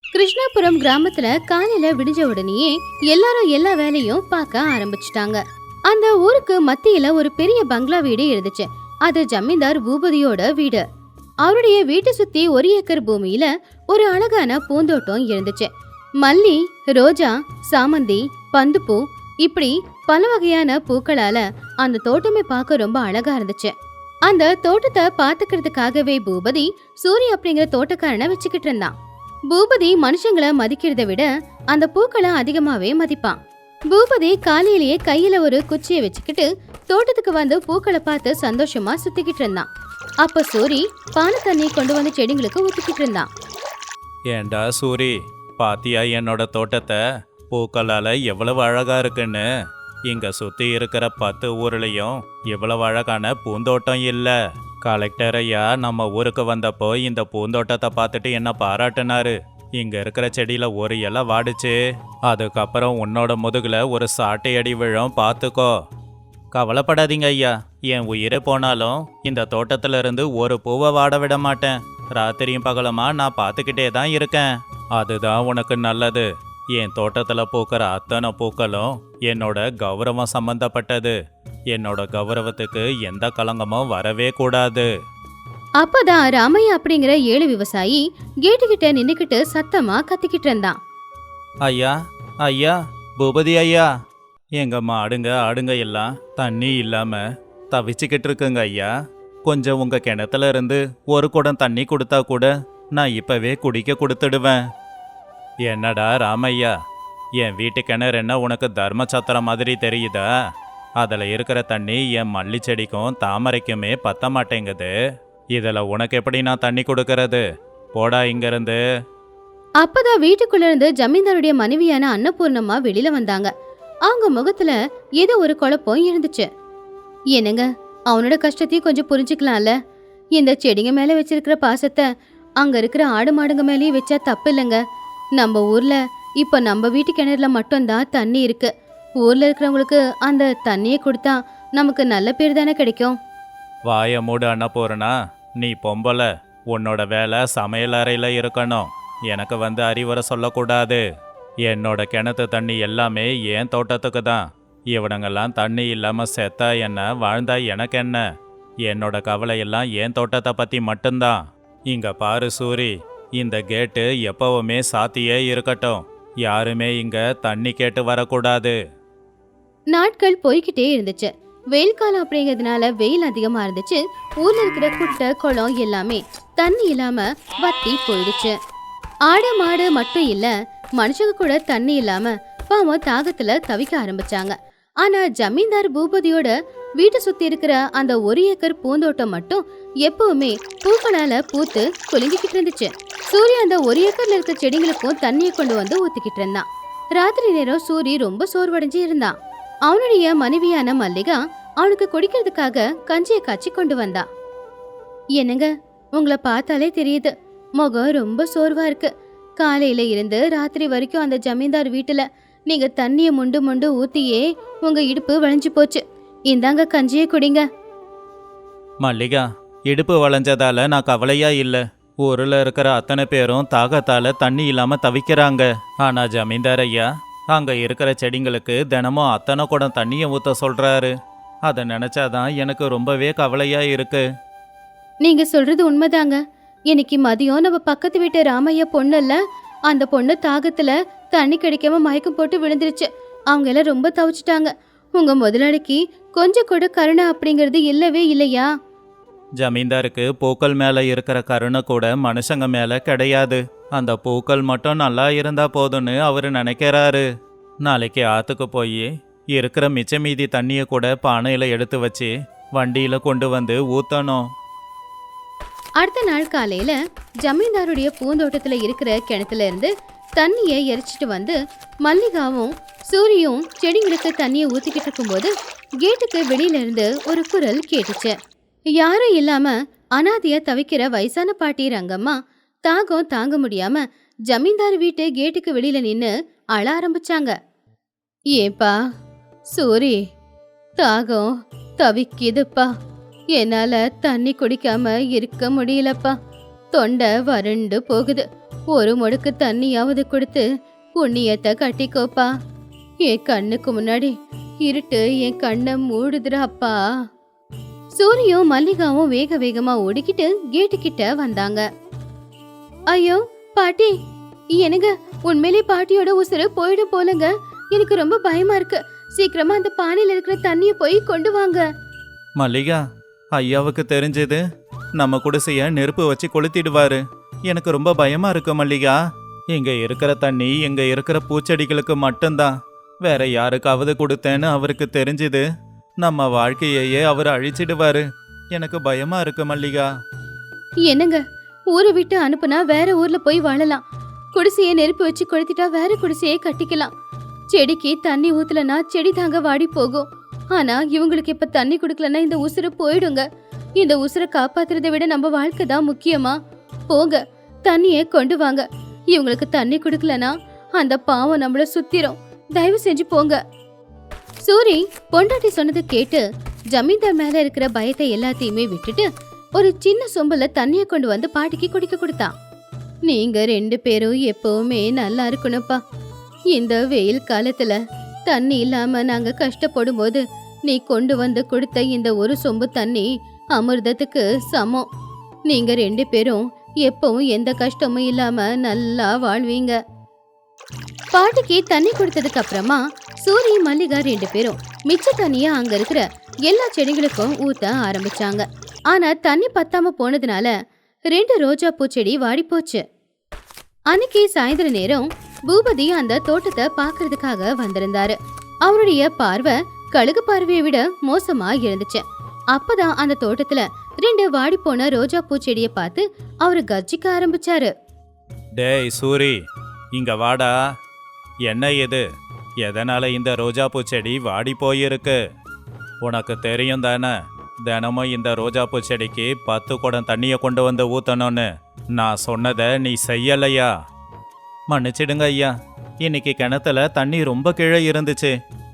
கிருஷ்ணாபுரம் கிராமத்துல காலையில விடிஞ்ச உடனேயே எல்லாரும் எல்லா வேலையும் பார்க்க ஆரம்பிச்சுட்டாங்க. அந்த ஊருக்கு மத்தியில ஒரு பெரிய பங்களா வீடு இருந்துச்சு. அது ஜமீன்தார் பூபதியோட வீடு. அவருடைய வீட்டை சுத்தி 1 ஏக்கர் பூமியில ஒரு அழகான பூந்தோட்டம் இருந்துச்சு. மல்லி, ரோஜா, சாமந்தி, பந்துப்பூ இப்படி பல வகையான பூக்களால அந்த தோட்டமே பார்க்க ரொம்ப அழகா இருந்துச்சு. அந்த தோட்டத்தை பாத்துக்கிறதுக்காகவே பூபதி சூரி அப்படிங்கிற தோட்டக்காரனை வச்சுக்கிட்டு இருந்தான். பூபதி மனுஷங்களை மதிக்கிறத விட அந்த பூக்களை அதிகமாவே மதிப்பான். பூபதி காலையிலேயே கையில ஒரு குச்சியை வச்சுக்கிட்டு தோட்டத்துக்கு வந்து பூக்களை பார்த்து சந்தோஷமா சுத்திக்கிட்டு இருந்தான். அப்ப சூரி பானை தண்ணி கொண்டு வந்து செடிங்களுக்கு ஊத்திக்கிட்டு இருந்தான். ஏண்டா சூரி, பாத்தியா என்னோட தோட்டத்தை? பூக்களால எவ்வளவு அழகா இருக்குன்னு. இங்க சுத்தி இருக்கிற 10 ஊர்லயும் இவ்வளவு அழகான பூந்தோட்டம் இல்ல. கலெக்டர் ஐயா நம்ம ஊருக்கு வந்தப்போ இந்த பூந்தோட்டத்தை பார்த்துட்டு என்ன பாராட்டினாரு. இங்க இருக்கிற செடியில ஒரு இலை வாடிச்சு, அதுக்கப்புறம் உன்னோட முதுகுல ஒரு சாட்டை அடி விழும், பார்த்துக்கோ. கவலைப்படாதீங்க ஐயா, என் உயிரே போனாலும் இந்த தோட்டத்துல இருந்து ஒரு பூவை வாட விட மாட்டேன். ராத்திரியும் பகலமா நான் பார்த்துக்கிட்டே தான் இருக்கேன். அதுதான் உனக்கு நல்லது. என் தோட்டத்துல பூக்கிற அத்தனை பூக்களும் என்னோட கௌரவம் சம்பந்தப்பட்டது. என்னோட கௌரவத்துக்கு எந்த களங்கமும் வரவே கூடாது. அப்பதான் ராமையா அப்படிங்கிற 7 விவசாயி கேட்டு கிட்ட நின்னுக்கிட்டு சத்தமா கத்திக்கிட்டு இருந்தான். ஐயா ஐயா, பூபதி ஐயா, எங்க மாடுங்க ஆடுங்க எல்லாம் தண்ணி இல்லாம தவிச்சுக்கிட்டு இருக்குங்க ஐயா. கொஞ்சம் உங்க கிணத்துல இருந்து ஒரு குடம் தண்ணி கொடுத்தா கூட நான் இப்பவே குடிக்க கொடுத்துடுவேன். என்னடா ராமையா, என் வீட்டு கிணறு என்ன உனக்கு தர்மசத்திரம் மாதிரி தெரியுதா? அதில் இருக்கிற தண்ணி என் மல்லி செடிக்கும் தாமரைக்குமே பத்த மாட்டேங்குது. இதில் உனக்கு எப்படி நான் தண்ணி கொடுக்கறது? போடா இங்கிருந்து. அப்பதான் வீட்டுக்குள்ள இருந்து ஜமீன்தாருடைய மனைவியான அன்னபூர்ணம்மா வெளியில வந்தாங்க. அவங்க முகத்துல ஏதோ ஒரு குழப்பம் இருந்துச்சு. என்னங்க, அவனோட கஷ்டத்தையும் கொஞ்சம் புரிஞ்சுக்கலாம்ல. இந்த செடிங்க மேல வச்சிருக்கிற பாசத்தை அங்க இருக்கிற ஆடு மாடுங்க மேலேயே வச்சா தப்பு இல்லைங்க. நம்ம ஊர்ல இப்ப நம்ம வீட்டு கிணறுல மட்டும்தான் தண்ணி இருக்கு. ஊர்ல இருக்கிறவங்களுக்கு அந்த தண்ணியை கொடுத்தா நமக்கு நல்ல பேர் தானே கிடைக்கும். வாய மூடு அன்னபூர்ணா, நீ பொம்பளை, உன்னோட வேலை சமையல் அறையில் இருக்கணும். எனக்கு வந்து அறிவுரை சொல்லக்கூடாது. என்னோட கிணத்து தண்ணி எல்லாமே என் தோட்டத்துக்கு தான். இவனுங்கெல்லாம் தண்ணி இல்லாம செத்தா என்ன, வாழ்ந்தா எனக்கு என்ன? என்னோட கவலையெல்லாம் என் தோட்டத்தை பத்தி மட்டும்தான். இங்க பாரு சூரி, இந்த கேட்டு எப்பவுமே சாத்தியே இருக்கட்டும். யாருமே இங்க தண்ணி கேட்டு வரக்கூடாது. நாட்கள் போய்கிட்டே இருந்துச்சு. வெயில் காலம் அப்படிங்கிறதுனால வெயில் அதிகமா இருந்துச்சு. ஊர்ல இருக்கிற குட்டை குளம் எல்லாமே தண்ணி இல்லாம வத்தி போயிடுச்சு. ஆடு மாடு மட்டும் இல்ல, மனுஷங்க கூட தண்ணி இல்லாம பாவம் தாகத்துல தவிக்க ஆரம்பிச்சாங்க. ஆனா ஜமீன்தார் பூபதியோட வீட்டை சுத்தி இருக்கிற அந்த 1 ஏக்கர் பூந்தோட்டம் மட்டும் எப்பவுமே பூக்களால பூத்து குலுங்கிக்கிட்டு இருந்துச்சு. சூரிய அந்த 1 ஏக்கர்ல இருக்க செடிகளுக்கும் தண்ணியை கொண்டு வந்து ஊத்திக்கிட்டு இருந்தான். ராத்திரி நேரம் சூரி ரொம்ப சோர்வடைஞ்சு இருந்தான். அவனுடைய மனைவியான மல்லிகா அவனுக்கு குடிக்கிறதுக்காக கஞ்சியை காய்ச்சி கொண்டு வந்தா. என்னங்க, உங்களை பார்த்தாலே தெரியுது, முகம் ரொம்ப சோர்வா இருக்கு. காலையில இருந்து ராத்திரி வரைக்கும் அந்த ஜமீன்தார் வீட்டுல நீங்க தண்ணிய முண்டு முண்டு ஊத்தியே உங்க இடுப்பு வளைஞ்சு போச்சு. இந்தாங்க கஞ்சியை குடிங்க. மல்லிகா, இடுப்பு வளைஞ்சதால நான் கவலையா இல்ல. ஊர்ல இருக்கிற அத்தனை பேரும் தாகத்தால தண்ணி இல்லாம தவிக்கிறாங்க. ஆனா ஜமீன்தார் ஐயா அங்க இருக்கிற செடிங்களுக்கு தினமும் அத்தனை குடம் தண்ணியை ஊத்த சொல்றாரு. அதை நினைச்சாதான் எனக்கு ரொம்பவே கவலையா இருக்கு. நீங்க சொல்றது உண்மைதாங்க. இன்னைக்கு மதியம் நம்ம பக்கத்து வீட்டு ராமையா பொண்ணுல்ல, அந்த பொண்ணு தாகத்துல தண்ணி கிடைக்காம மயக்கம் போட்டு விழுந்துருச்சு. அவங்க எல்லாம் ரொம்ப தவிச்சிட்டாங்க. உங்க முதலாளிக்கு கொஞ்சம் கூட கருணை அப்படிங்கிறது இல்லவே இல்லையா? ஜமீன்தாருக்கு பூக்கள் மேல இருக்கிற கருணை கூட மனுஷங்க மேல கிடையாது. அந்த பூக்கள் மட்டும் நல்லா இருந்தா போதும்னு அவரு நினைக்கிறாரு. நாளைக்கு ஆத்துக்கு போய் இருக்கிற மிச்ச மீதி தண்ணியை கூட பானையில எடுத்து வச்சு வண்டியில கொண்டு வந்து ஊத்தணும். அடுத்த நாள் காலையில ஜமீன்தாருடைய பூந்தோட்டத்துல இருக்கிற கிணத்துல இருந்து தண்ணியை எரிச்சிட்டு வந்து மல்லிகாவும் சூரியும் செடிங்களுக்கு தண்ணியை ஊத்திக்கிட்டு இருக்கும்போது கேட்டுக்கு வெளியில இருந்து ஒரு குரல் கேட்டுச்சு. யாரும் இல்லாம அனாதையா தவிக்கிற வயசான பாட்டி ரங்கம்மா தாகம் தாங்க முடியாம ஜமீன்தார் வீட்டு கேட்டுக்கு வெளியில நின்னு அழ ஆரம்பிச்சாங்க. ஏப்பா சூரி, தாகம் தவிக்குதுப்பா, என்னால தண்ணி குடிக்காம இருக்க முடியலப்பா. தொண்டை வறண்டு போகுது. ஒரு முடுக்கு தண்ணியாவது கொடுத்து புண்ணியத்தை கட்டிக்கோப்பா. என் கண்ணுக்கு முன்னாடி இருட்டு என் கண்ணை மூடுதுடாப்பா. சூரியும் மல்லிகாவும் வேக வேகமா ஓடிக்கிட்டு கேட்டு கிட்ட வந்தாங்க. ஐயோ பாட்டி, எனக்கு உண்மையிலே பாட்டியோட உசுறு போயிடும் போலங்க. எனக்கு ரொம்ப பயமா இருக்கு. சீக்கிரமா அந்த பானையில இருக்கிற தண்ணிய போய் கொண்டு வாங்க. மல்லிகா, ஐயாவுக்கு தெரிஞ்சது நம்ம குடிசைய நெருப்பு வச்சு கொளுத்திடுவாரு. எனக்கு ரொம்ப பயமா இருக்கு மல்லிகா. இங்க இருக்கிற தண்ணி இங்க இருக்கிற பூச்செடிகளுக்கு மட்டும்தான். வேற யாருக்காவது கொடுத்தேன்னு அவருக்கு தெரிஞ்சது நம்ம வாழ்க்கையையே அவர் அழிச்சிடுவாரு. எனக்கு பயமா இருக்கு மல்லிகா. என்னங்க, ஊரை விட்டு அனுப்புனா வேற ஊர்ல போய் வாழலாம். குடிசையை நெருப்பு வச்சு கொளுத்திட்டா வேற குடிசையை கட்டிக்கலாம். செடிக்கு தண்ணி ஊத்தலனா செடி தாங்க வாடி போகும். ஆனா இவங்களுக்கு இப்ப தண்ணி குடுக்கலன்னா இந்த உசுறு போயிடுங்க. இந்த உசுரை காப்பாத்துறதை விட நம்ம வாழ்க்கை தான் முக்கியமா? போங்க, தண்ணிய கொண்டு வாங்க. இவங்களுக்கு தண்ணி குடுக்கலனா அந்த பாவம் நம்மள சுத்திரும். தயவு செஞ்சு போங்க. சூரி பொண்டாட்டி சொன்னதை கேட்டு ஜமீன்தார் மேல இருக்கிற பயத்தை எல்லாத்தையுமே விட்டுட்டு ஒரு சின்ன சொம்புல தண்ணிய கொண்டு வந்து பாட்டிக்கு குடிக்க கொடுத்தான். நீங்க 2 பேரும் எப்பவுமே நல்லா இருக்கணும்ப்பா. இந்த வெயில் காலத்துல தண்ணி இல்லாம நாங்க கஷ்டப்படும் போது நீ கொண்டு வந்து கொடுத்த இந்த ஒரு சொம்பு தண்ணி அமிர்தத்துக்கு சமம். நீங்க 2 பேரும் எப்பவும் எந்த கஷ்டமும் இல்லாம நல்லா வாழ்வீங்க. பாட்டிக்கு தண்ணி கொடுத்ததுக்கு அப்புறமா சூரி மல்லிகா 2 பேரும் மிச்ச தண்ணிய அங்க இருக்கிற எல்லா செடிகளுக்கும் ஊத்த ஆரம்பிச்சாங்க. ஆனா தண்ணி பத்தாம போனதுனால 2 ரோஜா பூச்செடி வாடி போச்சு. அன்னைக்கு சாயந்தர நேரம் பூபதி அந்த தோட்டத்தை பாக்குறதுக்காக வந்திருந்தாரு. அவருடைய பார்வை கழுகு பார்வையை விட மோசமா இருந்துச்சு. அப்பதான் அந்த தோட்டத்துல 2 வாடி போன ரோஜா பூச்செடிய பார்த்து அவரு கர்ஜிக்க ஆரம்பிச்சாரு. டேய் சூரி, இங்க வாடா. என்ன இது? எதனால இந்த ரோஜா பூச்செடி வாடி போயிருக்கு? உனக்கு தெரியும் தானே, தினமும் இந்த ரோஜா பூச்செடிக்கு 10 குடம் தண்ணியை கொண்டு வந்து ஊத்தணும்னு. நான் சொன்னதை நீ செய்யலையா? மன்னிச்சிடுங்க ஐயா, இன்னைக்கு கிணத்துல தண்ணி ரொம்ப கீழே இருந்துச்சு.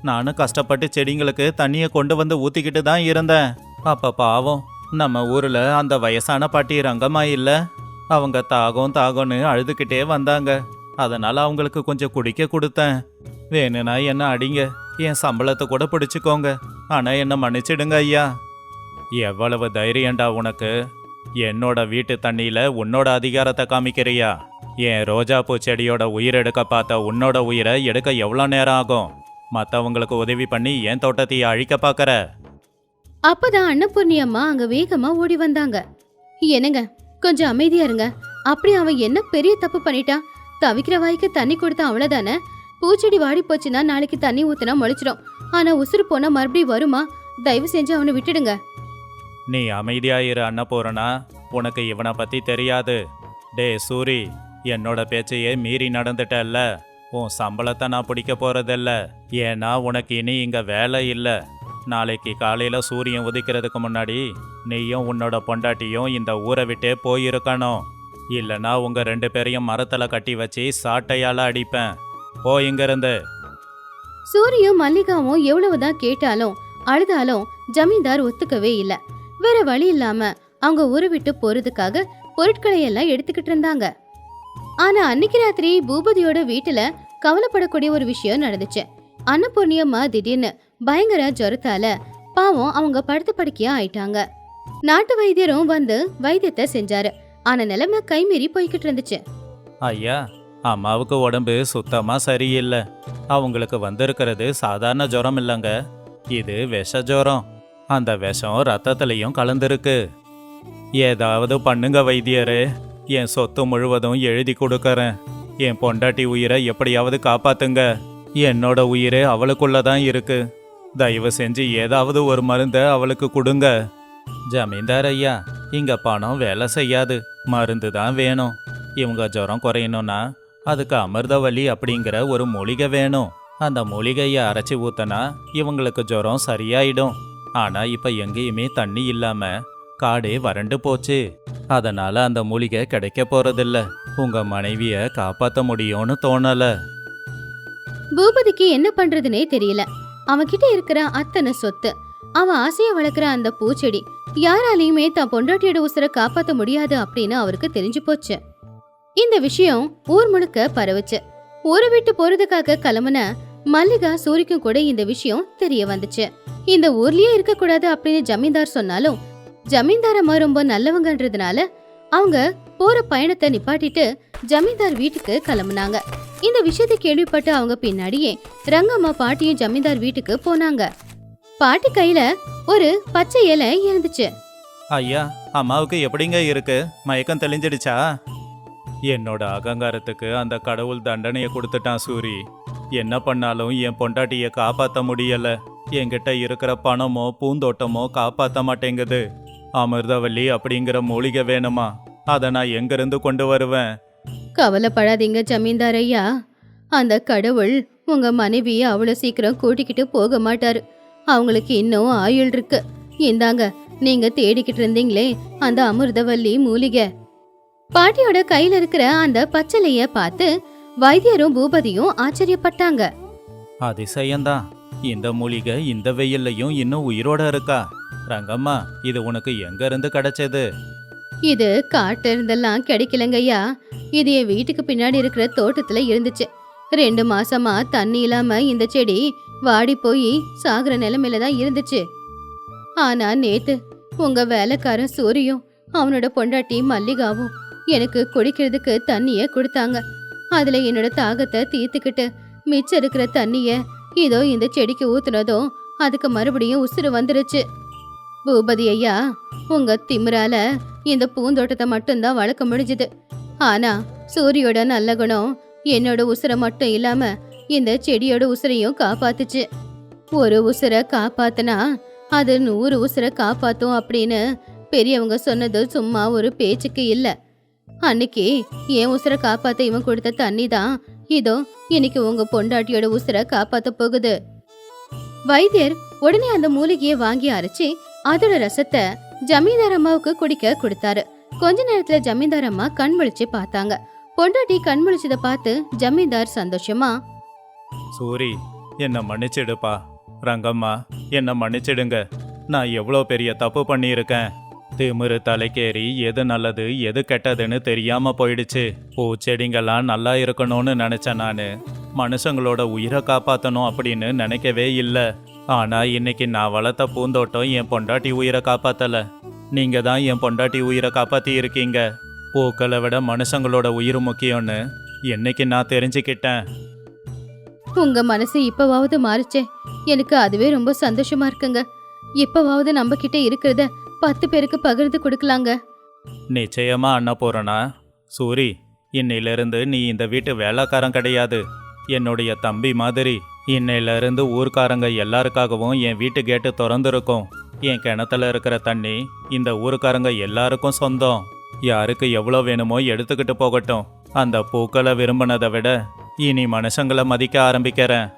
நானும் கஷ்டப்பட்டு செடிங்களுக்கு தண்ணியை கொண்டு வந்து ஊத்திக்கிட்டு தான் இருந்தேன். அப்ப பாவம் நம்ம ஊர்ல அந்த வயசான பாட்டி ரங்கம்மா இல்ல, அவங்க தாகம்னு அழுதுகிட்டே வந்தாங்க. அதனால அவங்களுக்கு கொஞ்சம் குடிக்க கொடுத்தேன். வேணும்னா என்ன அடிங்க, என் சம்பளத்தை கூட பிடிச்சுக்கோங்க. ஆனா என்ன மன்னிச்சிடுங்க ஐயா. எவ்வளவு தைரியண்டா உனக்கு? என்னோட வீட்டு தண்ணியில உன்னோட அதிகாரத்தை காமிக்கிறியா? என் ரோஜா பூச்செடியோட உயிர் எடுக்க பார்த்த உன்னோட உயிரை எடுக்க எவ்வளோ நேரம் ஆகும்? மற்றவங்களுக்கு உதவி பண்ணி என் தோட்டத்தையே அழிக்க பார்க்கற? அப்பதான் அன்னபூர்ணி அம்மா அங்க வேகமா ஓடி வந்தாங்க. என்னங்க, கொஞ்சம் அமைதியா இருங்க. அப்படி அவன் என்ன பெரிய தப்பு பண்ணிட்டான்? தவிக்கிற வாய்க்கு தண்ணி கொடுத்தா அவ்வளவுதானே? பூச்செடி வாடி போச்சுன்னா நாளைக்கு தண்ணி ஊத்துனா முளைச்சிடும். ஆனா உசுறு போனா மறுபடியும் வருமா? தயவு செஞ்சு அவனை விட்டுடுங்க. நீ அமைதியாயிரு அன்னபூரணா, உனக்கு இவனை பத்தி தெரியாது. டே சூரி, என்னோட பேச்சையே மீறி நடந்துட்டல்ல. உன் சம்பளத்தை நான் பிடிக்க போறதில்ல. ஏன்னா உனக்கு இனி இங்க வேலை இல்லை. நாளைக்கு காலையில சூரியன் உதிக்கிறதுக்கு முன்னாடி நீயும் உன்னோட பொண்டாட்டியும் இந்த ஊரை விட்டே போயிருக்கணும். இல்லைன்னா உங்க 2 பேரையும் மரத்துல கட்டி வச்சு சாட்டையால அடிப்பேன். போ இங்கிருந்து. சூரியும் மல்லிகாவும் எவ்வளவுதான் கேட்டாலும் அழுதாலும் ஜமீன்தார் ஒத்துக்கவே இல்ல. வேற வழி இல்லாம அவங்க ஊரை விட்டு போறதுக்காக பொருட்களை எல்லாம் எடுத்துக்கிட்டு இருந்தாங்க. ஆனா அன்னைக்கு ராத்திரி பூபதியோட வீட்டுல கவலைப்படக்கூடிய ஒரு விஷயம் நடந்துச்சு. அன்னபூர்ணி அம்மா திடீர்னு பயங்கர ஜுரத்தால பாவம் அவங்க படுத்த படுக்கையா ஆயிட்டாங்க. நாட்டு வைத்தியரும் வந்து வைத்தியத்தை செஞ்சாரு. ஆனா நிலைமை கைமீறி போய்கிட்டு இருந்துச்சு. ஐயா, அம்மாவுக்கு உடம்பு சுத்தமா சரியில்லை. அவங்களுக்கு வந்திருக்கிறது சாதாரண ஜுரம் இல்லைங்க, இது விஷ ஜுரம். அந்த விஷம் ரத்தத்திலையும் கலந்துருக்கு. ஏதாவது பண்ணுங்க வைத்தியரே. என் சொத்து முழுவதும் எழுதி கொடுக்கறேன். என் பொண்டாட்டி உயிரை எப்படியாவது காப்பாத்துங்க. என்னோட உயிரே அவளுக்குள்ளதான் இருக்கு. தயவு செஞ்சு ஏதாவது ஒரு மருந்தை அவளுக்கு கொடுங்க. ஜமீன்தார் ஐயா, இங்க பணம் வேலை செய்யாது, மருந்து தான் வேணும். இவங்க ஜுரம் குறையணும்னா அதுக்கு அமிர்தவல்லி அப்படிங்கிற ஒரு மூலிகை வேணும். அந்த மூலிகையை அரைச்சி ஊத்தனா இவங்களுக்கு ஜுரம் சரியாயிடும். ஆனா இப்ப எங்கேயுமே தண்ணி இல்லாம காடே வறண்டு போச்சு. அதனால அந்த மூலிகை கிடைக்க போறதில்ல. உங்க மனைவிய காப்பாத்த முடியும்னு தோணல. பூபதிக்கு என்ன பண்றதுனே தெரியல. அவன்கிட்ட இருக்கிற அத்தனை சொத்து அவன் ஆசைய வளர்க்குற அந்த பூச்செடி யாராலையுமே தான் பொண்டாட்டியோட உசுரை காப்பாத்த முடியாது அப்படின்னு அவருக்கு தெரிஞ்சு போச்சு. இந்த விஷயம் ஊர் முழுக்க பரவுச்சு. ஊரை விட்டு போறதுக்காக கிளம்புன மல்லிகா சூரிக்கும் கூட இந்த விஷயம் தெரிய வந்துச்சு. இந்த ஊர்லயே இருக்க கூடாது அப்படின்னு ஜமீன்தார் சொன்னாலும் ஜமீன்தார் அம்மா ரொம்ப நல்லவங்கன்றதுனால அவங்க போற பயணத்தை நிப்பாட்டிட்டு ஜமீன்தார் வீட்டுக்கு கிளம்புனாங்க. இந்த விஷயத்தை கேள்விப்பட்டு அவங்க பின்னாடியே ரங்கம்மா பாட்டியும் ஜமீன்தார் வீட்டுக்கு போனாங்க. பாட்டி கையில ஒரு பச்சை இலை இருந்துச்சு. ஐயா, அம்மாவுக்கு எப்படிங்க இருக்கு? மயக்கம் தெளிஞ்சிடுச்சா? என்னோட அகங்காரத்துக்கு அந்த கடவுள் தண்டனையை கொடுத்துட்டான் சூரி. என்ன பண்ணாலும் என் பொண்டாட்டியை காப்பாற்ற முடியல. என்கிட்ட இருக்கிற பணமோ பூந்தோட்டமோ காப்பாற்ற மாட்டேங்குது. அமிர்தவல்லி அப்படிங்கிற மூலிகை வேணுமா? அதை நான் எங்கிருந்து கொண்டு வருவேன்? கவலைப்படாதீங்க ஜமீன்தார் ஐயா, அந்த கடவுள் உங்க மனைவியை அவ்வளவு சீக்கிரம் கூட்டிக்கிட்டு போக மாட்டாரு. அவங்களுக்கு இன்னும் ஆயுள் இருக்கு. இந்தாங்க, நீங்க தேடிக்கிட்டு இருந்தீங்களே அந்த அமிர்தவல்லி மூலிகை. பாட்டியோட கையில இருக்கிற அந்த பச்சளைய பார்த்து வைத்தியரும் பூபதியும் ஆச்சரியப்பட்டாங்க. அதிசயம்தான். இந்த மூலிகை இந்த வெயில்லையும் இன்னும் உயிரோட இருக்கா? ரங்கம்மா, இது உனக்கு எங்க இருந்து கிடைச்சது? இது காட்டு இருந்தெல்லாம் கிடைக்கலங்கய்யா. இது என் வீட்டுக்கு பின்னாடி இருக்கிற தோட்டத்துல இருந்துச்சு. 2 மாசமா தண்ணி இல்லாம இந்த செடி வாடி போய் சாகுற நிலைமையில தான் இருந்துச்சு. ஆனா நேத்து உங்க வேலைக்காரன் சூரியும் அவனோட பொண்டாட்டி மல்லிகாவும் எனக்கு குடிக்கிறதுக்கு தண்ணிய கொடுத்தாங்க. அதுல என்னோட தாகத்தை தீர்த்துக்கிட்டு மிச்சம் இருக்கிற தண்ணிய இதோ இந்த செடிக்கு ஊத்துனதும் அதுக்கு மறுபடியும் உசுறு வந்துருச்சு. பூபதி ஐயா, உங்க திமிரால இந்த பூந்தோட்டத்தை மட்டும்தான் வளர்க்க முடிஞ்சுது. ஆனா சூரியோட நல்ல குணம் என்னோட உசுரை மட்டும் இல்லாம இந்த செடியோட உசுரையும் காப்பாத்துச்சு. ஒரு உசுரை காப்பாத்துனா அது 100 உசுரை காப்பாத்தும் அப்படின்னு பெரியவங்க சொன்னது சும்மா ஒரு பேச்சுக்கு இல்ல. அன்னைக்கு என் உசுரை காப்பாத்த இவன் கொடுத்த தண்ணி தான் இதோ இன்னைக்கு உங்க பொண்டாட்டியோட உசுரை காப்பாத்த போகுது. வைத்தியர் உடனே அந்த மூலிகையை வாங்கி அரைச்சி அதோட ரசத்தை ஜமீன்தார் அம்மாவுக்கு குடிக்க கொடுத்தாரு. கொஞ்ச நேரத்துல ஜமீன்தார் அம்மா கண் முழிச்சு பார்த்தாங்க. பொண்டாட்டி கண் முழிச்சத பார்த்து ஜமீன்தார் சந்தோஷமா, சூரி, என்ன மன்னிச்சிடுப்பா. ரங்கம்மா, என்ன மன்னிச்சிடுங்க. நான் எவ்வளோ பெரிய தப்பு பண்ணியிருக்கேன். திமிரு தலைக்கேறி எது நல்லது எது கெட்டதுன்னு தெரியாம போயிடுச்சு. பூச்செடிங்கெல்லாம் நல்லா இருக்கணும்னு நினைச்சேன். நான் மனுஷங்களோட உயிரை காப்பாற்றணும் அப்படின்னு நினைக்கவே இல்லை. ஆனா இன்னைக்கு நான் வளர்த்த பூந்தோட்டம் என் பொண்டாட்டி உயிரை காப்பாத்தல. நீங்க தான் என் பொண்டாட்டி உயிரை காப்பாத்தி இருக்கீங்க. பூக்களை விட மனுஷங்களோட உயிர் முக்கியம்னு என்னைக்கு நான் தெரிஞ்சுக்கிட்டேன். உங்க மனசு இப்பவாவது மாறிச்சே, எனக்கு அதுவே ரொம்ப சந்தோஷமா இருக்குங்க. இப்பவாவது நம்ம கிட்ட இருக்கிறத 10 பேருக்கு பகிர்ந்து கொடுக்கலாங்க. நிச்சயமா அன்னபூரணா. சூரி, இன்னையிலிருந்து நீ இந்த வீட்டு வேலைக்காரன் கிடையாது. என்னுடைய தம்பி மாதிரி. இன்னையிலிருந்து ஊர்க்காரங்க எல்லாருக்காகவும் என் வீட்டு கேட்டு திறந்துருக்கும். என் கிணத்துல இருக்கிற தண்ணி இந்த ஊருக்காரங்க எல்லாருக்கும் சொந்தம். யாருக்கு எவ்வளோ வேணுமோ எடுத்துக்கிட்டு போகட்டும். அந்த பூக்களை விரும்பினதை விட இனி மனுஷங்களை மதிக்க ஆரம்பிக்கிறேன்.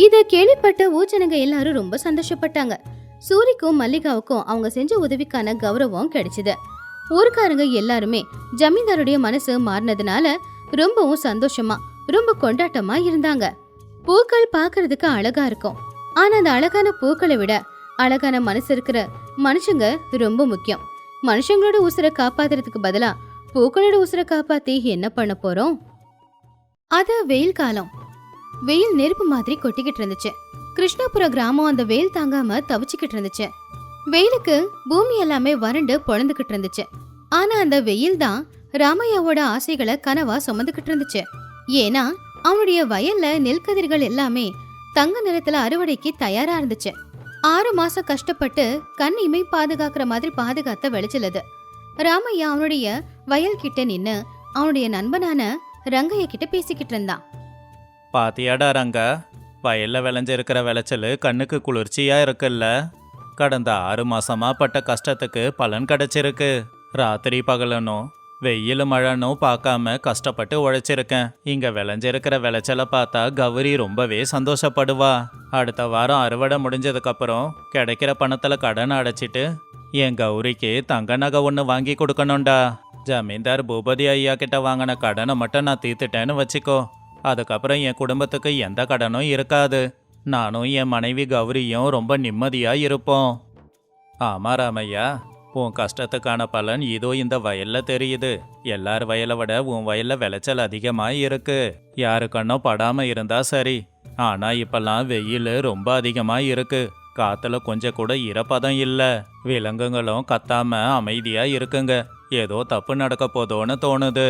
இத கேள்விப்பட்ட ஊச்சனங்க எல்லாரும் ரொம்ப சந்தோஷப்பட்டாங்க. சூரிக்கும் மல்லிகாவுக்கும் அவங்க செஞ்ச உதவிக்கான கௌரவம் கிடைச்சது. ஊர்க்காரங்க எல்லாருமே ஜமீன்தாருடைய மனசு மாறினதுனால ரொம்பவும் சந்தோஷமா ரொம்ப கொண்டாட்டமா இருந்தாங்க. பூக்கள் பாக்குறதுக்கு அழகா இருக்கும். ஆனா அந்த அழகான பூக்களை விட அழகான மனசு இருக்கிற மனுஷங்க ரொம்ப முக்கியம். மனுஷங்களோட உசுரை காப்பாத்துறதுக்கு பதிலா பூக்களோட உசுரை காப்பாத்தி என்ன பண்ண போறோம்? அது வெயில் காலம். வெயில் நெருப்பு மாதிரி கொட்டிக்கிட்டு இருந்துச்சு. கிருஷ்ணாபுர கிராமம் அந்த வெயில் தாங்காம தவிச்சுக்கிட்டு இருந்துச்சு. வெயிலுக்கு பூமி எல்லாமே வறண்டு பொழந்துகிட்டு இருந்துச்சு. ஆனா அந்த வெயில் தான் ராமையாவோட ஆசைகளை கனவா சுமந்துகிட்டு இருந்துச்சு. ஏன்னா அவனுடைய வயல்ல நெல்கதிர்கள் எல்லாமே தங்க நிறத்துல அறுவடைக்கு தயாரா இருந்துச்சு. 6 மாசம் கஷ்டப்பட்டு கண்ணிமை பாதுகாக்கிற மாதிரி பாதுகாத்த விளைச்சலது. ராமையா அவனுடைய வயல் கிட்ட நின்னு அவனுடைய நண்பனான ரங்கைய கிட்ட பேசிக்கிட்டு இருந்தான். பாத்தியாடா ரங்கா, வயல்ல விளைஞ்சிருக்கிற விளைச்சல் கண்ணுக்கு குளிர்ச்சியா இருக்குல்ல. கடந்த 6 மாசமா பட்ட கஷ்டத்துக்கு பலன் கிடைச்சிருக்கு. ராத்திரி பகலனும் வெயில் மழைனும் பார்க்காம கஷ்டப்பட்டு உழைச்சிருக்கேன். இங்க விளைஞ்சிருக்கிற விளைச்சலை பார்த்தா கௌரி ரொம்பவே சந்தோஷப்படுவா. அடுத்த வாரம் அறுவடை முடிஞ்சதுக்கப்புறம் கிடைக்கிற பணத்துல கடன் அடைச்சிட்டு என் கௌரிக்கு தங்க நகை ஒன்று வாங்கி கொடுக்கணும்டா. ஜமீன்தார் பூபதி ஐயா கிட்ட வாங்கின கடனை மட்டும் நான் தீர்த்துட்டேன்னு வச்சுக்கோ. அதுக்கப்புறம் என் குடும்பத்துக்கு எந்த கடனும் இருக்காது. நானும் என் மனைவி கௌரியும் ரொம்ப நிம்மதியா இருப்போம். ஆமா ராமையா, உன் கஷ்டத்துக்கான பலன் இதோ இந்த வயல்ல தெரியுது. எல்லார் வயலை விட உன் வயல்ல விளைச்சல் அதிகமா இருக்கு. யாரு கண்ணும் படாம இருந்தா சரி. ஆனா இப்பெல்லாம் வெயில் ரொம்ப அதிகமா இருக்கு. காத்துல கொஞ்சம் கூட ஈரப்பதம் இல்ல. விலங்குகளும் கத்தாம அமைதியா இருக்குங்க. ஏதோ தப்பு நடக்க போதோன்னு தோணுது.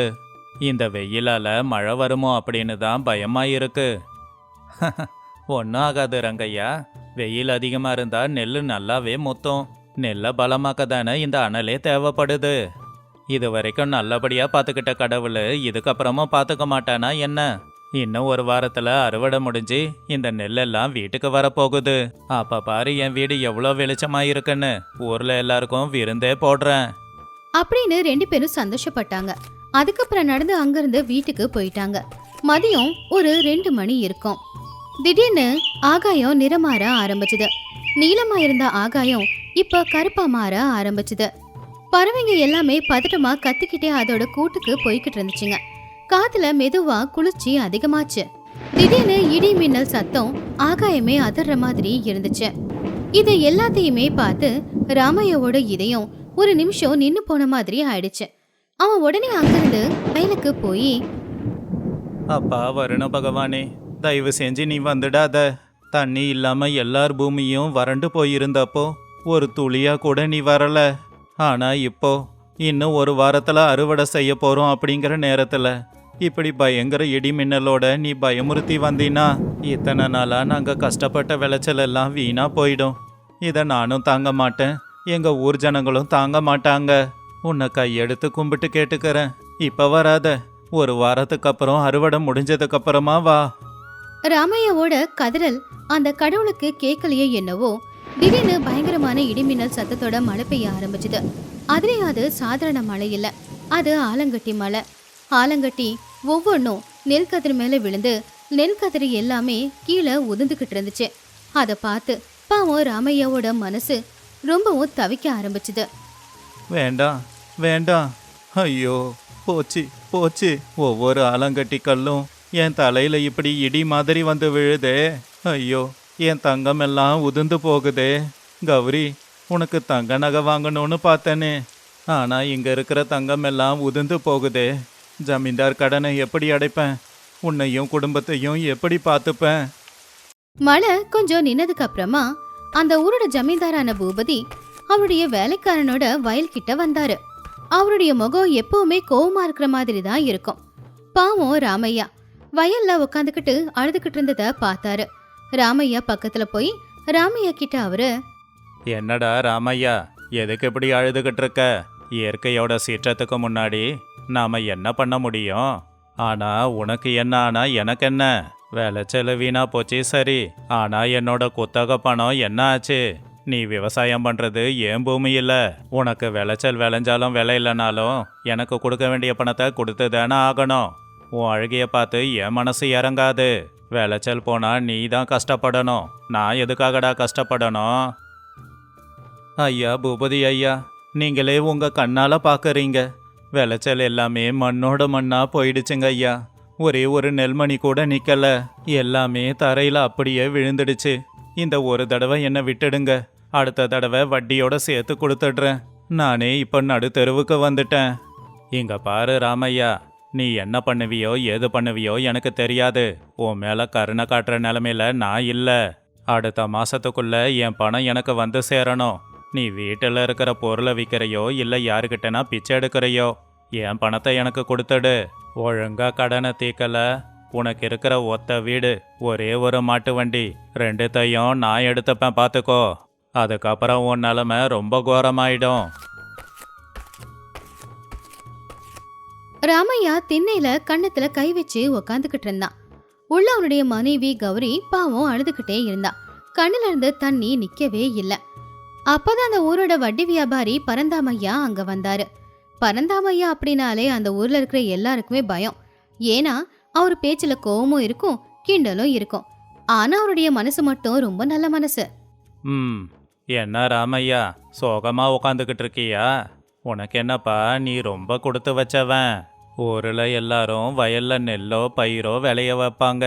இந்த வெயிலால மழை வருமோ அப்படின்னு தான் பயமா இருக்கு. ஒன்றும் ஆகாது ரங்கையா. வெயில் அதிகமா இருந்தா நெல் நல்லாவே முத்தும். நெல்லை பலமாக்க தானே இந்த அனலே தேவைப்படுது. இது வரைக்கும் நல்லபடியா பார்த்துக்கிட்ட கடவுள் இதுக்கப்புறமா பார்த்துக்க மாட்டானா என்ன? இன்னும் ஒரு வாரத்துல அறுவடை முடிஞ்சு இந்த நெல்லெல்லாம் வீட்டுக்கு வரப்போகுது. அப்ப பாரு என் வீடு எவ்வளோ வெளிச்சமா இருக்குன்னு. ஊர்ல எல்லாருக்கும் விருந்தே போடுறேன் அப்படின்னு 2 பேரும் சந்தோஷப்பட்டாங்க. அதுக்கப்புறம் நடந்து அங்கிருந்து வீட்டுக்கு போயிட்டாங்க. மதியம் ஒரு 2 மணி இருக்கும். திடீர்னு ஆகாயம் நிறமாற ஆரம்பிச்சுது. நீலமா இருந்த ஆகாயம் இப்ப கருப்பா மாற ஆரம்பிச்சுது. பறவைங்க எல்லாமே பதட்டமா கத்திக்கிட்டே அதோட கூட்டுக்கு போய்கிட்டு இருந்துச்சுங்க. காத்துல மெதுவா குளிர்ச்சி அதிகமாச்சு. திடீர்னு இடி மின்னல் சத்தம் ஆகாயமே அதிர்ற மாதிரி இருந்துச்சு. இது எல்லாத்தையுமே பார்த்து ராமையாவோட இதயம் ஒரு நிமிஷம் நின்னு போன மாதிரி ஆயிடுச்சு. அவன் உடனே அங்கிருந்து வயலுக்கு போய், அப்பா வருண பகவானே, தயவு செஞ்சு நீ வந்துடாத. தண்ணி இல்லாம எல்லார் பூமியும் வறண்டு போயிருந்தப்போ ஒரு துளியா கூட நீ வரல. ஆனா இப்போ இன்னும் ஒரு வாரத்துல அறுவடை செய்ய போறோம் அப்படிங்கிற நேரத்துல இப்படி பயங்கர இடி மின்னலோட நீ பயமுறுத்தி வந்தீனா இத்தனை நாளா நாங்க கஷ்டப்பட்ட விளைச்சல் எல்லாம் வீணா போயிடும். இதை நானும் தாங்க மாட்டேன், எங்க ஊர் ஜனங்களும் தாங்க மாட்டாங்க. உன்னை கையெடுத்து கும்பிட்டு கேட்டுக்கிறேன், இப்ப வராத. ஒரு வாரத்துக்கு அப்புறம் அறுவடை முடிஞ்சதுக்கு அப்புறமா வா. ராமையாவோட கதறல் அந்த கடவுளுக்கு கேட்கலையே என்னவோ. திடீர்னு பயங்கரமான இடிமின்னல் சத்தத்தோட மழை பெய்ய ஆரம்பிச்சுது. அதுலயும் அது சாதாரண மழை இல்ல, அது ஆலங்கட்டி மழை. ஆலங்கட்டி ஒவ்வொன்றும் நெல் கதிர் மேல விழுந்து நெல் கதிர் எல்லாமே கீழே உதிர்ந்துகிட்டு இருந்துச்சு. அதை பார்த்து பாவம் ராமையாவோட மனசு ரொம்பவும் தவிக்க ஆரம்பிச்சுது. வேண்டாம் வேண்டாம், ஐயோ போச்சு போச்சு. ஒவ்வொரு ஆலங்கட்டி கல்லும் என் தலையில இப்படி இடி மாதிரி வந்து விழுதே. ஐயோ, என் தங்கம் எல்லாம் உதிர்ந்து போகுதே. கௌரி, உனக்கு தங்க நகை வாங்கணும்னு பார்த்தேனே, ஆனா இங்க இருக்கிற தங்கம் எல்லாம் உதிர்ந்து போகுதே. ஜமீன்தார் கடனை எப்படி அடைப்பேன்? உன்னையும் குடும்பத்தையும் எப்படி பார்த்துப்பேன்? மழை கொஞ்சம் நின்னதுக்கு அப்புறமா அந்த ஊரோட ஜமீன்தாரான பூபதி அவருடைய வேலைக்காரனோட வயல் கிட்ட வந்தாரு. அவருடைய முகம் எப்பவுமே கோவமா இருக்கிற மாதிரி தான் இருக்கும். பாவம் ராமையா வயல்ல உட்காந்துக்கிட்டு அழுதுகிட்டு இருந்தத பார்த்தாரு. ராமையா பக்கத்துல போய் ராமையா கிட்ட அவரு, என்னடா ராமையா, எதுக்கு இப்படி அழுதுகிட்டு இருக்க? இயற்கையோட சீற்றத்துக்கு முன்னாடி நாம என்ன பண்ண முடியும்? ஆனா உனக்கு என்ன, ஆனா எனக்கு என்ன? விளைச்சல் வீணா போச்சு சரி, ஆனா என்னோட குத்தகை பணம் என்ன ஆச்சு? நீ விவசாயம் பண்றது ஏன் பூமி இல்ல? உனக்கு விளைச்சல் விளைஞ்சாலும் விலை இல்லைனாலும் எனக்கு கொடுக்க வேண்டிய பணத்தை கொடுத்து தானே ஆகணும். உன் அழுகைய பார்த்து என் மனசு இறங்காது. விளைச்சல் போனா நீ தான் கஷ்டப்படணும், நான் எதுக்காகடா கஷ்டப்படணும்? ஐயா பூபதி ஐயா, நீங்களே உங்க கண்ணால பாக்குறீங்க. விளைச்சல் எல்லாமே மண்ணோட மண்ணா போயிடுச்சுங்க ஐயா. ஒரே ஒரு நெல்மணி கூட நிக்கல, எல்லாமே தரையில அப்படியே விழுந்துடுச்சு. இந்த ஒரு தடவை என்னை விட்டுடுங்க, அடுத்த தடவை வட்டியோட சேர்த்து கொடுத்துடுறேன். நானே இப்ப நடு தெருவுக்கு வந்துட்டேன். இங்க பாரு ராமையா, நீ என்ன பண்ணுவியோ ஏது பண்ணுவியோ எனக்கு தெரியாது. உன் மேல கருணை காட்டுற நிலைமையில நான் இல்ல. அடுத்த மாசத்துக்குள்ள என் பணம் எனக்கு வந்து சேரணும். நீ வீட்டில் இருக்கிற பொருளை விற்கிறையோ இல்லை யாருக்கிட்டனா பிச்சை எடுக்கிறையோ, என் பணத்தை எனக்கு கொடுத்துடு. ஒழுங்கா கடனை தீக்கல, உனக்கு இருக்கிற ஒத்த வீடு, ஒரே ஒரு மாட்டு வண்டி, 2த்தையும் நான் எடுத்துப்பேன் பார்த்துக்கோ. அதுக்கப்புறம் உன் நிலைமை ரொம்ப கோரமாயிடும். ராமையா திண்ணையில கண்ணத்துல கை வச்சு உக்காந்துக்கிட்டு இருந்தான். உள்ள அவனுடைய மனைவி கௌரி பாவம் அழுதுகிட்டே இருந்தா. கண்ணுல இருந்து தண்ணி நிக்கவே இல்ல. அப்பதான் அந்த ஊரோட வட்டி வியாபாரி பரந்தாமையா அங்க வந்தாரு. பரந்தாமையா அப்படின்னாலே அந்த ஊர்ல இருக்கிற எல்லாருக்குமே பயம். ஏன்னா அவர் பேச்சுல கோவமும் இருக்கும், கிண்டலும் இருக்கும். ஆனா அவருடைய மனசு மட்டும் ரொம்ப நல்ல மனசு. என்ன ராமையா, சோகமா உக்காந்துக்கிட்டு இருக்கியா? உனக்கு என்னப்பா, நீ ரொம்ப கொடுத்து வச்சவன். ஊரில் எல்லாரும் வயல்ல நெல்லோ பயிரோ விளைய வைப்பாங்க.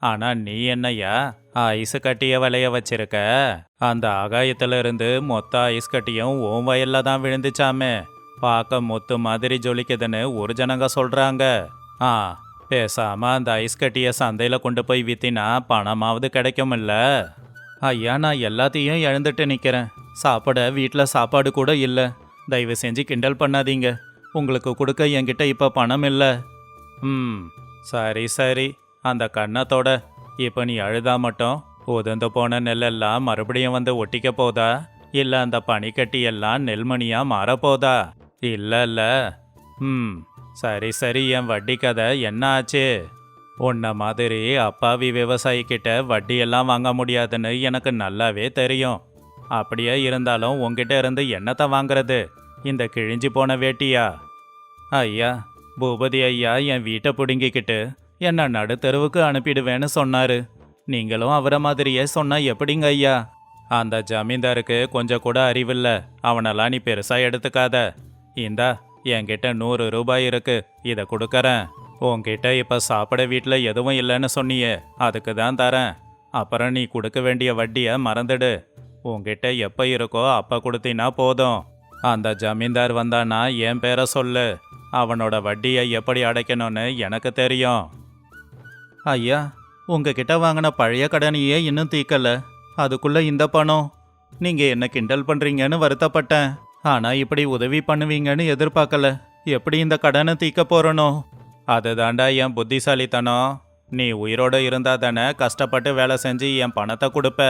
ஆனா நீ என்னையா ஐஸ் கட்டிய விளைய வச்சிருக்க, அந்த ஆகாயத்துல இருந்து மொத்த ஐஸ் கட்டியும் உன் வயல்ல தான் விழுந்துச்சாமே. பார்க்க முத்து மாதிரி ஜொலிக்குதுன்னு ஒரு ஜனங்க சொல்றாங்க. ஆ, பேசாம அந்த ஐஸ் கட்டிய சந்தையில கொண்டு போய் வித்தினா பணமாவது கிடைக்கும்ல. ஐயா, நான் எல்லாத்தையும் இழந்துட்டு நிக்கிறேன். சாப்பிட வீட்டில் சாப்பாடு கூட இல்லை. தயவு செஞ்சு கிண்டல் பண்ணாதீங்க. உங்களுக்கு கொடுக்க என்கிட்ட இப்போ பணம் இல்லை. சரி சரி, அந்த கண்ணத்தோட இப்போ நீ அழுதா மட்டும் உதிர்ந்து போன நெல்லெல்லாம் மறுபடியும் வந்து ஒட்டிக்க போதா, இல்லை அந்த பனிக்கட்டி எல்லாம் நெல்மணியா மாறப்போதா? இல்ல. சரி சரி, என் வட்டி கதை என்ன ஆச்சு? உன்ன மாதிரி அப்பாவி விவசாயிக்கிட்ட வட்டியெல்லாம் வாங்க முடியாதுன்னு எனக்கு நல்லாவே தெரியும். அப்படியே இருந்தாலும் உங்ககிட்ட இருந்து என்னத்தை வாங்குறது? இந்த கிழிஞ்சி போன வேட்டியா? ஐயா, பூபதி ஐயா என் வீட்டை பிடுங்கிக்கிட்டு என்னை நடுத்தெருவுக்கு அனுப்பிடுவேன்னு சொன்னாரு. நீங்களும் அவரை மாதிரியே சொன்னா எப்படிங்க ஐயா? அந்த ஜமீன்தாருக்கு கொஞ்சம் கூட அறிவில்ல. அவனெல்லாம் நீ பெருசா எடுத்துக்காத. இந்தா, என்கிட்ட 100 ரூபாய் இருக்கு, இதை கொடுக்கறேன். உன்கிட்ட இப்ப சாப்பிட வீட்டில் எதுவும் இல்லைன்னு சொன்னியே, அதுக்கு தான் தரேன். அப்புறம் நீ கொடுக்க வேண்டிய வட்டியை மறந்துடு. உன்கிட்ட எப்போ இருக்கோ அப்போ கொடுத்தினா போதும். அந்த ஜமீன்தார் வந்தானா என் பேரை சொல்லு. அவனோட வட்டியை எப்படி அடைக்கணும்னு எனக்கு தெரியும். ஐயா, உங்ககிட்ட வாங்கின பழைய கடனையே இன்னும் தீக்கல. அதுக்குள்ள இந்த பணம். நீங்க என்ன கிண்டல் பண்றீங்கன்னு வருத்தப்பட்டேன். ஆனா இப்படி உதவி பண்ணுவீங்கன்னு எதிர்பார்க்கல. எப்படி இந்த கடனை தீக்க போறனோ? அதுதாண்டா என் புத்திசாலித்தனம். நீ உயிரோடு இருந்தா தானே கஷ்டப்பட்டு வேலை செஞ்சு என் பணத்தை கொடுப்ப.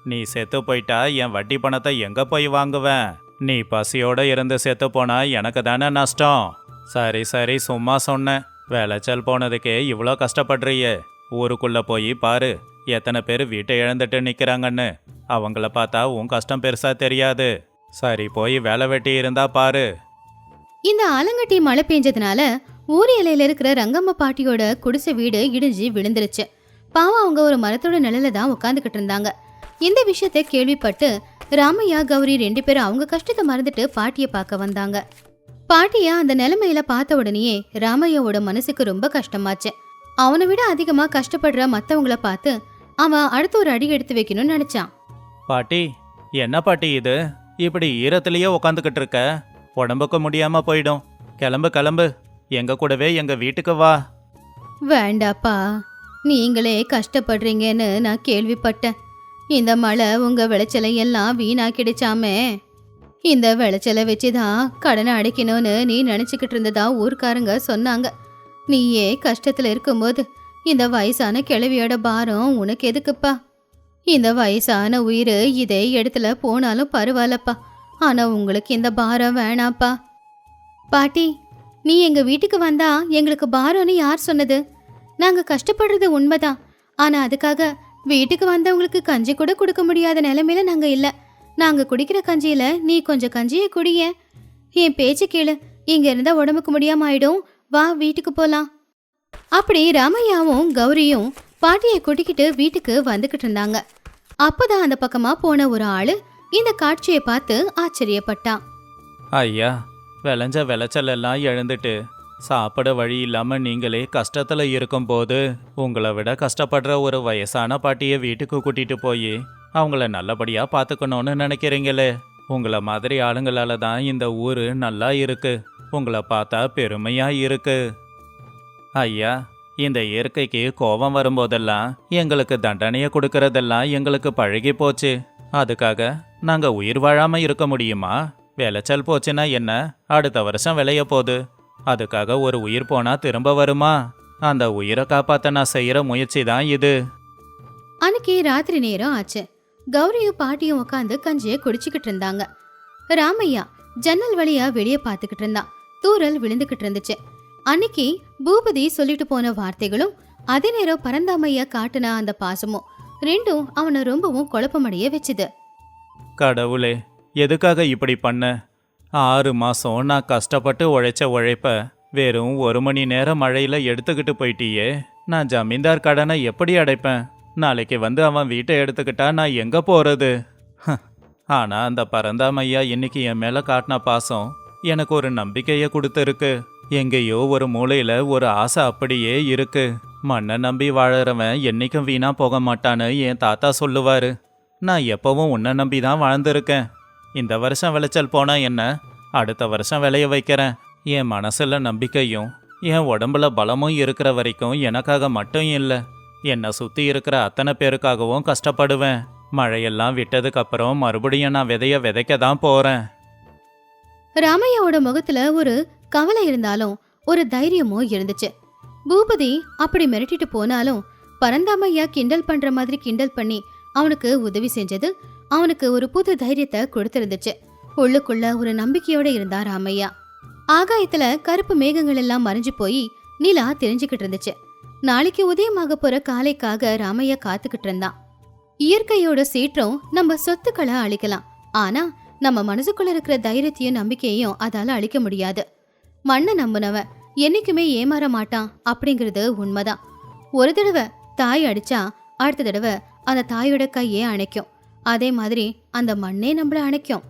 நீ செத்து போயிட்டா என் வட்டி பணத்தை எங்க போய் வாங்குவேன்? நீ பசியோட இருந்து செத்து போனா எனக்கு தானே நஷ்டம். சரி சரி, சும்மா சொன்னேன். விளைச்சல் போனதுக்கே இவ்வளோ கஷ்டப்படுறியே. ஊருக்குள்ள போய் பாரு, எத்தனை பேர் வீட்டை இழந்துட்டு நிற்கிறாங்கன்னு. அவங்கள பார்த்தா உன் கஷ்டம் பெருசா தெரியாது. சரி, போய் வேலை வெட்டி இருந்தா பாரு. இந்த ஆலங்கட்டி மழை பெஞ்சதுனால ஊர் இலையில இருக்கிற ரங்கம்மா பாட்டியோட குடிசை வீடு இடிஞ்சு விழுந்துருச்சு. பாவம், அவங்க ஒரு மரத்தோட நிழல தான் உட்காந்துக்கிட்டு இருந்தாங்க. இந்த விஷயத்தை கேள்விப்பட்டு ராமையா, கௌரி 2 பேரும் அவங்க கஷ்டத்தை மறந்துட்டு பாட்டியை பார்க்க வந்தாங்க. பாட்டியா அந்த நிலைமையில பார்த்த உடனேயே ராமையாவோட மனசுக்கு ரொம்ப கஷ்டமாச்சு. அவனை விட அதிகமா கஷ்டப்படுற மத்தவங்கள பார்த்து அவன் அடுத்த ஒரு அடி எடுத்து வைக்கணும்னு நினைச்சான். பாட்டி, என்ன பாட்டி இது? இப்படி ஈரத்திலேயே உட்காந்துக்கிட்டு இருக்க? உடம்புக்கு முடியாம போயிடும். கிளம்பு கிளம்பு, எங்க கூடவே எங்க வீட்டுக்கு வா. வேண்டாப்பா, நீங்களே கஷ்டப்படுறீங்கன்னு நான் கேள்விப்பட்டேன். இந்த மழை உங்க விளைச்சலை எல்லாம் வீணாக்கிடுச்சாமே. இந்த விளைச்சலை வச்சுதான் கடனை அடைக்கணும்னு நீ நினைச்சுக்கிட்டு இருந்ததா ஊர்க்காரங்க சொன்னாங்க. நீயே கஷ்டத்துல இருக்கும்போது இந்த வயசான கிழவியோட பாரம் உனக்கு எதுக்குப்பா? இந்த வயசான உயிர் இதே இடத்துல போனாலும் பரவாயில்லப்பா. ஆனா உங்களுக்கு இந்த பாரம் வேணாப்பா. பாட்டி, நீ எங்க வீட்டுக்கு வந்தா எங்களுக்கு பாரம்னு யார் சொன்னது? நாங்க கஷ்டப்படுறது உண்மைதான். ஆனா அதுக்காக வீட்டுக்கு வந்தவங்களுக்கு கஞ்சி கூட கொடுக்க முடியாத நிலைமையில நாங்க இல்ல. நாங்க குடிக்கிற கஞ்சியில நீ கொஞ்சம் கஞ்சியை குடிய. என் பேச்சு கேளு, இங்க இருந்தா உடம்புக்கு முடியாம ஆயிடும். வா, வீட்டுக்கு போலாம். அப்படி ராமையாவும் கௌரியும் பாட்டியை கூட்டிக்கிட்டு வீட்டுக்கு வந்துகிட்டு இருந்தாங்க. அப்பதான் அந்த பக்கமா போன ஒரு ஆளு இந்த காட்சியை பார்த்து ஆச்சரியப்பட்டான். ஐயா, விளைஞ்ச விளைச்சல் எல்லாம் இழந்துட்டு சாப்பிட வழி இல்லாம நீங்களே கஷ்டத்துல இருக்கும்போது உங்களை விட கஷ்டப்படுற ஒரு வயசான பாட்டியை வீட்டுக்கு கூட்டிட்டு போய் அவங்கள நல்லபடியா பார்த்துக்கணும்னு நினைக்கிறீங்களே. உங்களை மாதிரி ஆளுங்களால தான் இந்த ஊரு நல்லா இருக்கு. உங்களை பார்த்தா பெருமையா இருக்கு. ஐயா, இந்த இயற்கைக்கு கோபம் வரும்போதெல்லாம் எங்களுக்கு தண்டனையை கொடுக்கறதெல்லாம் எங்களுக்கு பழகி போச்சு. அதுக்காக நாங்க உயிர் வாழாம இருக்க முடியுமா? விளைச்சல் போச்சுன்னா என்ன, அடுத்த வருஷம் விளைய போகுது. அதுக்காக ஒரு உயிர் போனா திரும்ப வருமா? அந்த உயிரை காப்பாத்த நான் செய்யற முயற்சி தான் இது. அன்னைக்கு ராத்திரி நேரம் ஆச்சு. கௌரியும் பாட்டியும் உட்காந்து கஞ்சியை குடிச்சுக்கிட்டு இருந்தாங்க. ராமையா ஜன்னல் வழியா வெளியே பார்த்துக்கிட்டு இருந்தான். தூரல் விழுந்துகிட்டு இருந்துச்சு. அன்னைக்கு பூபதி சொல்லிட்டு போன வார்த்தைகளும் அதே நேரம் பரந்தாமையா காட்டுன அந்த பாசமும் ரெண்டும் அவனை ரொம்பவும் குழப்பமடைய வச்சுது. கடவுளே, எதுக்காக இப்படி பண்ண? 6 மாசம் நான் கஷ்டப்பட்டு உழைச்ச உழைப்ப வெறும் 1 மணி நேரம் மழையில எடுத்துக்கிட்டு போயிட்டியே. நான் ஜமீன்தார் கடனை எப்படி அடைப்பேன்? நாளைக்கு வந்து அவன் வீட்டை எடுத்துக்கிட்டா நான் எங்க போறது? ஆனா அந்த பரந்தாமையா இன்னைக்கு என் மேல காட்டின பாசம் எனக்கு ஒரு நம்பிக்கையை கொடுத்துருக்கு. எங்கேயோ ஒரு மூலையில ஒரு ஆசை அப்படியே இருக்கு. மண்ணை நம்பி வாழறவன் என்னைக்கும் வீணா போக மாட்டான்னு என் தாத்தா சொல்லுவாரு. நான் எப்பவும் உன்னை நம்பி தான் வாழ்ந்திருக்கேன். இந்த வருஷம் விளைச்சல் போனா என்ன, அடுத்த வருஷம் விளைய வைக்கிறேன். என் மனசுல நம்பிக்கையும் என் உடம்புல பலமும் இருக்கிற வரைக்கும் எனக்காக மட்டும் இல்லை, என்னை சுத்தி இருக்கிற அத்தனை பேருக்காகவும் கஷ்டப்படுவேன். மழையெல்லாம் விட்டதுக்கு அப்புறம் மறுபடியும் நான் விதைய விதைக்க தான் போறேன். ராமையாவோட முகத்துல ஒரு கவலை இருந்தாலும் ஒரு தைரியமும் இருந்துச்சு. பூபதி அப்படி மிரட்டிட்டு போனாலும் பரந்தாமையா கிண்டல் பண்ற மாதிரி கிண்டல் பண்ணி அவனுக்கு உதவி செஞ்சது அவனுக்கு ஒரு புது தைரியத்தை கொடுத்திருந்துச்சு. உள்ளுக்குள்ள ஒரு நம்பிக்கையோட இருந்தா ராமையா. ஆகாயத்துல கருப்பு மேகங்கள் எல்லாம் மறைஞ்சு போய் நிலா தெரிஞ்சுக்கிட்டு இருந்துச்சு. நாளைக்கு உதயமாக போற காலைக்காக ராமையா காத்துக்கிட்டு இருந்தான். இயற்கையோட சீற்றம் நம்ம சொத்துக்களை அழிக்கலாம், ஆனா நம்ம மனசுக்குள்ள இருக்கிற தைரியத்தையும் நம்பிக்கையையும் அதால அழிக்க முடியாது. மண்ணை நம்புனவன் என்னைக்குமே ஏமாற மாட்டான் அப்படிங்கிறது உண்மைதான். ஒரு தடவை தாய் அடிச்சா அடுத்த தடவை அந்த தாயோட கையே அணைக்கும். அதே மாதிரி அந்த மண்ணே நம்மள அணைக்கும்.